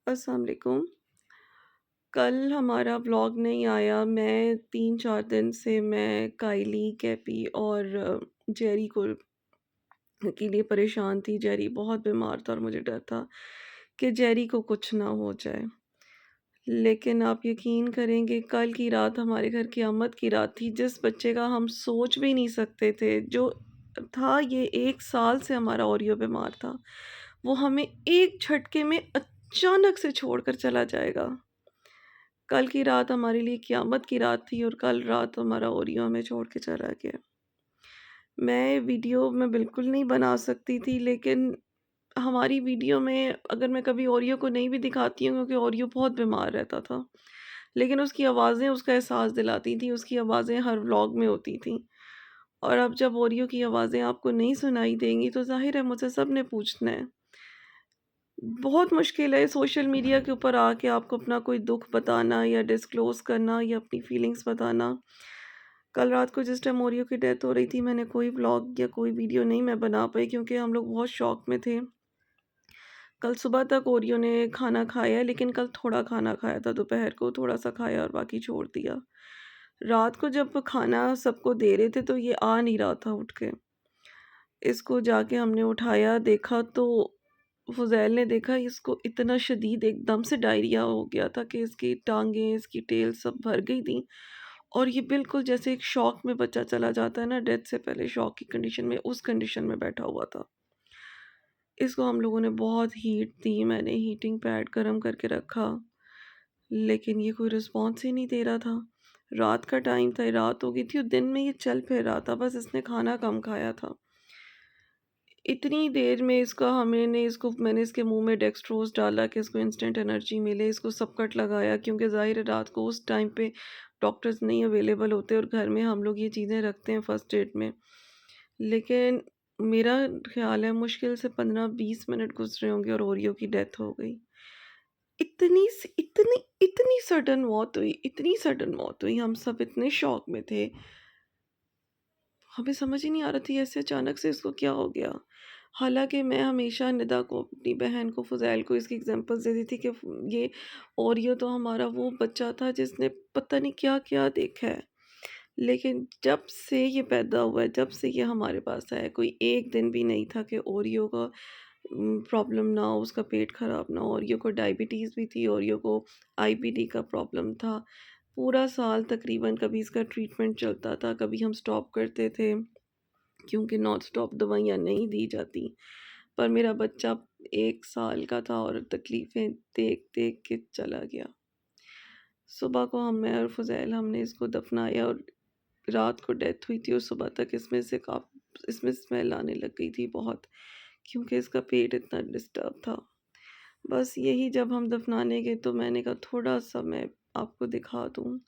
अस्सलाम वालेकुम। कल हमारा व्लॉग नहीं आया। मैं 3-4 दिन से मैं काइली, कैपी और जेरी को के लिए परेशान थी। जेरी बहुत बीमार था और मुझे डर था कि जेरी को कुछ ना हो जाए। लेकिन आप यकीन करेंगे, कल की रात हमारे घर क़यामत की रात थी। जिस बच्चे का हम सोच भी नहीं सकते थे, जो था ये 1 साल से हमारा ओरियो बीमार था, वो हमें एक झटके में अचानक से छोड़कर चला जाएगा। कल की रात हमारे लिए क़यामत की रात थी और कल रात हमारा ओरियो हमें छोड़ के चला गया। मैं बिल्कुल नहीं बना सकती थी, लेकिन हमारी वीडियो में अगर मैं कभी ओरियो को नहीं भी दिखाती हूँ, क्योंकि ओरियो बहुत बीमार रहता था, लेकिन उसकी आवाज़ें उसका एहसास दिलाती थी, उसकी आवाज़ें हर व्लॉग में होती थीं। और अब जब ओरियो की आवाज़ें आपको नहीं सुनाई देंगी, तो ज़ाहिर है मुझसे सबने पूछना है। बहुत मुश्किल है सोशल मीडिया के ऊपर आके आपको अपना कोई दुःख बताना या डिस्क्लोज़ करना या अपनी फीलिंग्स बताना। कल रात को जिस टाइम ओरियो की डेथ हो रही थी, मैंने कोई व्लॉग या कोई वीडियो नहीं मैं बना पाई, क्योंकि हम लोग बहुत शॉक में थे। कल सुबह तक ओरियो ने खाना खाया, लेकिन कल थोड़ा खाना खाया था, दोपहर को थोड़ा-सा खाया और बाकी छोड़ दिया। रात को जब खाना सबको दे रहे थे, तो ये आ नहीं रहा था उठ के। इसको जाके हमने उठाया, देखा तो फ़ुज़ैल ने देखा इसको इतना शदीद एकदम से डायरिया हो गया था कि इसकी टाँगें, इसकी टेल सब भर गई थी और ये बिल्कुल जैसे एक शॉक में बच्चा चला जाता है ना, डेथ से पहले शॉक की कंडीशन में, उस कंडीशन में बैठा हुआ था। इसको हम लोगों ने बहुत हीट दी, मैंने हीटिंग पैड गरम करके रखा, लेकिन ये कोई रिस्पॉन्स ही नहीं दे रहा था। रात का टाइम था, रात हो गई थी और दिन में ये चल फिर रहा था, बस इसने खाना कम खाया था। इतनी देर में मैंने इसके मुँह में डेक्स्ट्रोज़ डाला कि इसको इंस्टेंट एनर्जी मिले, इसको सबकट लगाया, क्योंकि ज़ाहिर है रात को उस टाइम पे डॉक्टर्स नहीं अवेलेबल होते और घर में हम लोग ये चीज़ें रखते हैं फर्स्ट एड में। लेकिन मेरा ख़्याल है मुश्किल से 15-20 मिनट गुज़रे होंगे और ओरियो की डेथ हो गई। इतनी इतनी सडन मौत हुई, हम सब इतने शॉक में थे। हमें समझ ही नहीं आ रहा थी ऐसे अचानक से इसको क्या हो गया। हालाँकि मैं हमेशा निदा को, अपनी बहन को, फ़ुज़ैल को इसकी एग्ज़ाम्पल्स देती थी कि ये ओरियो तो हमारा वो बच्चा था जिसने पता नहीं क्या-क्या देखा है। लेकिन जब से ये पैदा हुआ है, जब से ये हमारे पास आया है, कोई एक दिन भी नहीं था कि ओरियो का प्रॉब्लम ना हो, उसका पेट ख़राब ना हो। ओरियो को डायबिटीज़ भी थी, ओरियो को आईबीडी का प्रॉब्लम था। पूरा साल तकरीबन कभी इसका ट्रीटमेंट चलता था, कभी हम स्टॉप करते थे, क्योंकि नॉन स्टॉप दवाइयाँ नहीं दी जाती। पर मेरा बच्चा 1 साल का था और तकलीफ़ें देख-देख के चला गया। सुबह को मैं और फ़ुज़ैल हमने इसको दफ़नाया और रात को डेथ हुई थी और सुबह तक इसमें स्मेल आने लग गई थी बहुत, क्योंकि इसका पेट इतना डिस्टर्ब था। बस यही, जब हम दफ़नाने गए तो मैंने कहा थोड़ा-सा मैं आपको दिखा दूँ।